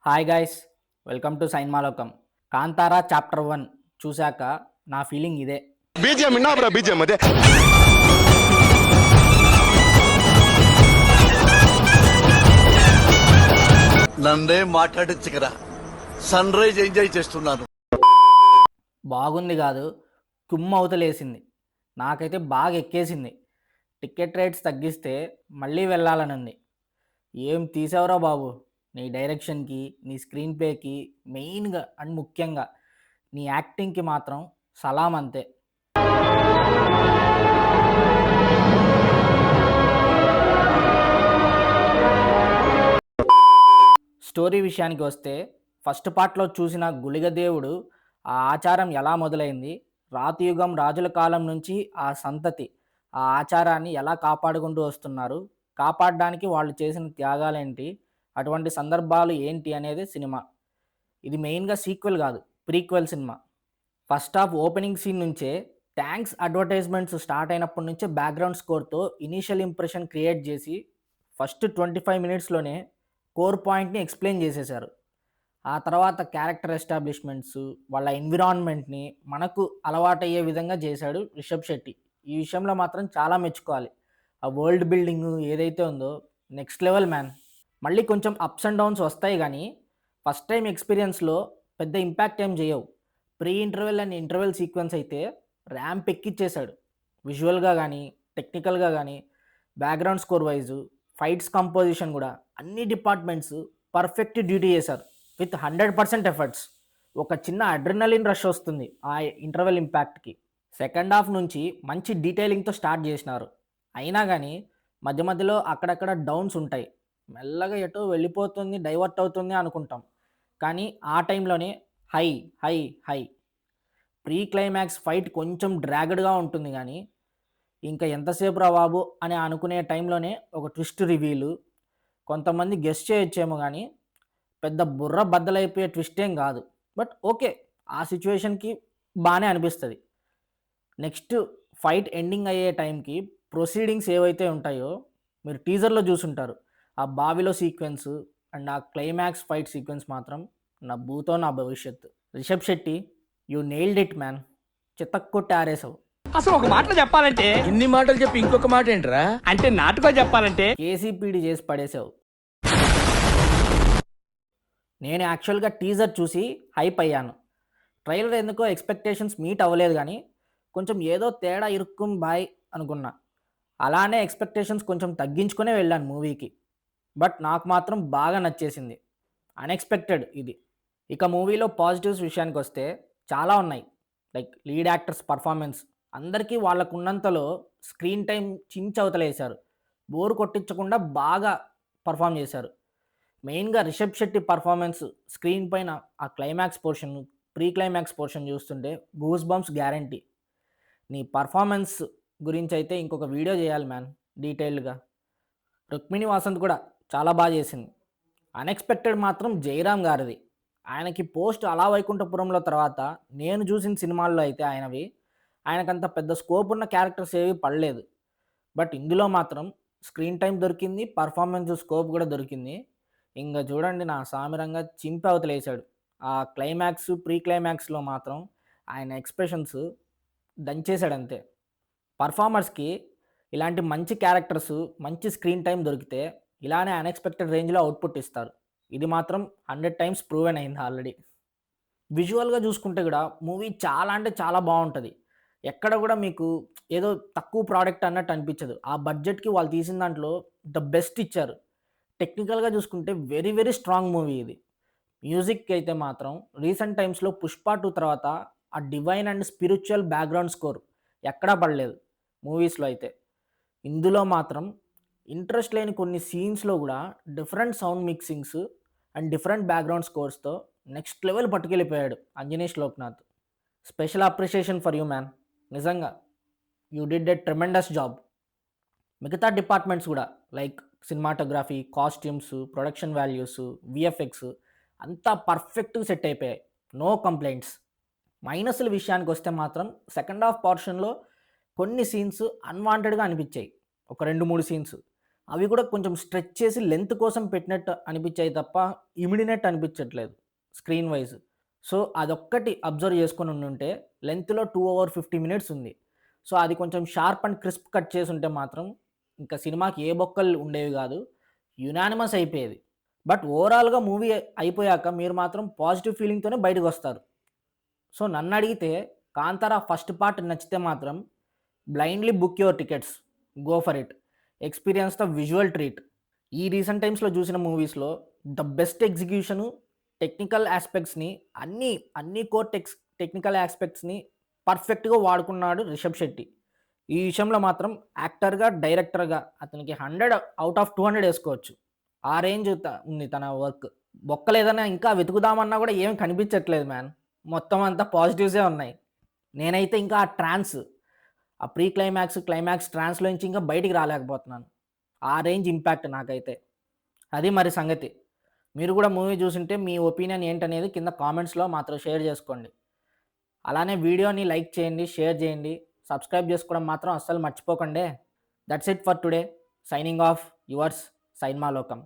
Hi guys, welcome to Cinemalokam. Kantara chapter 1 చూశాక నా feeling ఇదే. బీజిఎం విన్నా బ్రో, బీజిఎం అదే. నన్నే మాట్లాడించగరా. సన్ రైజ్ ఎంజాయ్ చేస్తున్నాను. బాగుంది కాదు, కుమ్మ అవతలేసింది. నాకైతే బాగా ఎక్కేసింది. టికెట్ రేట్స్ తగ్గిస్తే మళ్ళీ వెళ్ళాలనుంది. ఏం తీసావురా బాబు, నీ డైరెక్షన్కి, నీ స్క్రీన్ ప్లేకి, మెయిన్గా అండ్ ముఖ్యంగా నీ యాక్టింగ్కి మాత్రం సలాం అంతే. స్టోరీ విషయానికి వస్తే ఫస్ట్ పార్ట్లో చూసిన గుళిగదేవుడు ఆ ఆచారం ఎలా మొదలైంది, రాతియుగం రాజుల కాలం నుంచి ఆ సంతతి ఆ ఆచారాన్ని ఎలా కాపాడుకుంటూ వస్తున్నారు, కాపాడడానికి వాళ్ళు చేసిన త్యాగాలేంటి, అటువంటి సందర్భాలు ఏంటి అనేది సినిమా. ఇది మెయిన్గా సీక్వెల్ కాదు, prequel cinema. First half opening scene నుంచే థ్యాంక్స్ అడ్వర్టైజ్మెంట్స్ స్టార్ట్ అయినప్పటి నుంచే బ్యాక్గ్రౌండ్ స్కోర్తో ఇనీషియల్ ఇంప్రెషన్ క్రియేట్ చేసి ఫస్ట్ 25 మినిట్స్లోనే కోర్ పాయింట్ని ఎక్స్ప్లెయిన్ చేసేశారు. ఆ తర్వాత క్యారెక్టర్ ఎస్టాబ్లిష్మెంట్స్, వాళ్ళ ఎన్విరాన్మెంట్ని మనకు అలవాటయ్యే విధంగా చేశాడు రిషబ్ శెట్టి. ఈ విషయంలో మాత్రం చాలా మెచ్చుకోవాలి. ఆ వరల్డ్ బిల్డింగ్ ఏదైతే ఉందో నెక్స్ట్ లెవెల్ మ్యాన్. మళ్ళీ కొంచెం అప్స్ అండ్ డౌన్స్ వస్తాయి కానీ ఫస్ట్ టైం ఎక్స్పీరియన్స్లో పెద్ద ఇంపాక్ట్ ఏం చేయవు. Pre interval and interval sequence అయితే ర్యాంప్ ఎక్కిచ్చేశాడు. విజువల్గా కానీ, టెక్నికల్గా కానీ, background score wise, fights composition కూడా అన్ని డిపార్ట్మెంట్స్ పర్ఫెక్ట్ డ్యూటీ చేశారు విత్ 100% ఎఫర్ట్స్. ఒక చిన్న అడ్రినలిన్ రష్ వస్తుంది ఆ ఇంటర్వెల్ ఇంపాక్ట్కి. సెకండ్ హాఫ్ నుంచి మంచి డీటెయిలింగ్తో స్టార్ట్ చేసినారు. అయినా కానీ మధ్య మధ్యలో అక్కడక్కడ డౌన్స్ ఉంటాయి. మెల్లగా ఎటో వెళ్ళిపోతుంది, డైవర్ట్ అవుతుంది అనుకుంటాం. కానీ ఆ టైంలోనే high high high pre climax fight కొంచెం డ్రాగడ్గా ఉంటుంది కానీ ఇంకా ఎంతసేపు రా బాబు అని అనుకునే టైంలోనే ఒక ట్విస్ట్ రివీలు. కొంతమంది గెస్ట్ చేయొచ్చేమో కానీ పెద్ద బుర్ర బద్దలైపోయే ట్విస్ట్ ఏం కాదు. బట్ ఓకే, ఆ సిచ్యువేషన్కి బాగానే అనిపిస్తుంది. నెక్స్ట్ ఫైట్ ఎండింగ్ అయ్యే టైంకి ప్రొసీడింగ్స్ ఏవైతే ఉంటాయో మీరు టీజర్లో చూసుంటారు. ఆ బావిలో సీక్వెన్స్ అండ్ ఆ క్లైమాక్స్ ఫైట్ సీక్వెన్స్ మాత్రం నా భూతో నా భవిష్యత్తు. Rishab Shetty, you nailed it man. చితక్కొట్టి ఆరేసావు. అసలు ఒక మాటలో చెప్పాలంటే ఇన్ని మాటలు చెప్పి ఇంకొక మాట ఏంట్రా? అంటే నాటుగా చెప్పాలంటే కేసీపీడి చేసి పడేసావు. నేను యాక్చువల్గా టీజర్ చూసి హైప్ అయ్యాను. ట్రైలర్ ఎందుకో ఎక్స్పెక్టేషన్స్ మీట్ అవ్వలేదు కానీ కొంచెం ఏదో తేడా ఇరుక్కుం బాయ్ అనుకున్నా. అలానే ఎక్స్పెక్టేషన్స్ కొంచెం తగ్గించుకునే వెళ్ళాను మూవీకి. బట్ నాకు మాత్రం బాగా నచ్చేసింది. అన్ఎక్స్పెక్టెడ్ ఇది. ఇక మూవీలో పాజిటివ్స్ విషయానికి వస్తే చాలా ఉన్నాయి. లైక్ లీడ్ యాక్టర్స్ పర్ఫార్మెన్స్, అందరికీ వాళ్ళకున్నంతలో స్క్రీన్ టైం చించవతలేశారు. బోర్ కొట్టించకుండా బాగా పర్ఫామ్ చేశారు. మెయిన్గా రిషబ్ శెట్టి పర్ఫార్మెన్స్ స్క్రీన్ పైన ఆ climax portion, pre climax portion చూస్తుంటే గూస్ బంప్స్ గ్యారంటీ. నీ పర్ఫార్మెన్స్ గురించి అయితే ఇంకొక వీడియో చేయాలి మ్యాన్, డీటెయిల్డ్గా. రుక్మిణి వాసంత్ కూడా చాలా బాగా చేసింది. అన్ఎక్స్పెక్టెడ్ మాత్రం జయరామ్ గారిది. ఆయనకి పోస్ట్ అలా వైకుంఠపురంలో తర్వాత నేను చూసిన సినిమాల్లో అయితే ఆయనకంత పెద్ద స్కోప్ ఉన్న క్యారెక్టర్స్ ఏవి పడలేదు. బట్ ఇందులో మాత్రం స్క్రీన్ టైం దొరికింది, పర్ఫార్మెన్స్ స్కోప్ కూడా దొరికింది. ఇంకా చూడండి, నా సామిరంగా చింపి అవతలేసాడు. ఆ క్లైమాక్స్, ప్రీ క్లైమాక్స్లో మాత్రం ఆయన ఎక్స్ప్రెషన్స్ దంచేశాడు అంతే. పర్ఫార్మర్స్కి ఇలాంటి మంచి క్యారెక్టర్స్, మంచి స్క్రీన్ టైం దొరికితే ఇలానే అన్ఎక్స్పెక్టెడ్ రేంజ్లో అవుట్పుట్ ఇస్తారు. ఇది మాత్రం 100 టైమ్స్ ప్రూవెన్ అయింది ఆల్రెడీ. విజువల్గా చూసుకుంటే కూడా మూవీ చాలా అంటే చాలా బాగుంటుంది. ఎక్కడ కూడా మీకు ఏదో తక్కువ ప్రోడక్ట్ అన్నట్టు అనిపించదు. ఆ బడ్జెట్కి వాళ్ళు తీసిన దాంట్లో ద బెస్ట్ ఇచ్చారు. టెక్నికల్గా చూసుకుంటే వెరీ వెరీ స్ట్రాంగ్ మూవీ ఇది. మ్యూజిక్ అయితే మాత్రం రీసెంట్ టైమ్స్లో పుష్ప 2 తర్వాత ఆ divine and spiritual background score ఎక్కడా పడలేదు మూవీస్లో అయితే. ఇందులో మాత్రం ఇంట్రెస్ట్ లేని కొన్ని సీన్స్లో కూడా different sound mixings and different background స్కోర్స్తో నెక్స్ట్ లెవెల్ పట్టుకెళ్ళిపోయాడు Ajaneesh Loknath. Special appreciation for you man. నిజంగా you did a tremendous job. మిగతా డిపార్ట్మెంట్స్ కూడా like cinematography, costumes, production values, VFX అంతా పర్ఫెక్ట్గా సెట్ అయిపోయాయి. No complaints. మైనస్ల విషయానికి వస్తే మాత్రం సెకండ్ హాఫ్ పోర్షన్లో కొన్ని సీన్స్ అన్వాంటెడ్గా అనిపించాయి. ఒక 2-3 సీన్స్. అవి కూడా కొంచెం స్ట్రెచ్ చేసి లెంత్ కోసం పెట్టినట్టు అనిపించాయి తప్ప ఇమిడినట్టు అనిపించట్లేదు స్క్రీన్ వైజ్. సో అదొక్కటి అబ్జర్వ్ చేసుకొని ఉండుంటే లెంత్‌లో 2 అవర్ 50 మినిట్స్ ఉంది. సో అది కొంచెం షార్ప్ అండ్ క్రిస్ప్ కట్ చేసుంటే మాత్రం ఇంకా సినిమాకి ఏ బొక్కలు ఉండేవి కాదు. యునానిమస్ అయిపోయేది. బట్ ఓవరాల్‌గా మూవీ అయిపోయాక మీరు మాత్రం పాజిటివ్ ఫీలింగ్‌తోనే బయటకొస్తారు. సో నన్నడిగితే 'కాంతార' ఫస్ట్ పార్ట్ నచ్చితే మాత్రం blindly book your tickets. Go for it. Experience the visual treat. ఈ రీసెంట్ టైమ్స్‌లో చూసిన మూవీస్‌లో ద బెస్ట్ ఎగ్జిక్యూషను, టెక్నికల్ యాస్పెక్ట్స్‌ని అన్ని కోర్ టెక్నికల్ యాస్పెక్ట్స్‌ని పర్ఫెక్ట్‌గా వాడుకున్నాడు రిషబ్ శెట్టి. ఈ విషయంలో మాత్రం యాక్టర్‌గా, డైరెక్టర్‌గా అతనికి 100 ఔట్ ఆఫ్ 200 ఏసుకోవచ్చు. ఆ రేంజ్ ఉంది తన వర్క్. బొక్కలేదన్నా ఇంకా వెతుకుదామన్నా కూడా ఏమి కనిపించట్లేదు మ్యాన్. మొత్తం అంతా పాజిటివ్సే ఉన్నాయి. నేనైతే ఇంకా ఆ ట్రాన్స్, ఆ ప్రీ క్లైమాక్స్, క్లైమాక్స్ ట్రాన్స్‌లో నుంచి ఇంకా బయటికి రాలేకపోతున్నాను. ఆ రేంజ్ ఇంపాక్ట్ నాకైతే. అది మరి సంగతి. మీరు కూడా మూవీ చూసుంటే మీ ఒపీనియన్ ఏంటనేది కింద కామెంట్స్‌లో మాతో షేర్ చేసుకోండి. అలానే వీడియోని లైక్ చేయండి, షేర్ చేయండి, సబ్స్క్రైబ్ చేసుకోవడం మాత్రం అస్సలు మర్చిపోకండే. That's it for today. Signing off yours సైన్మాలోకం.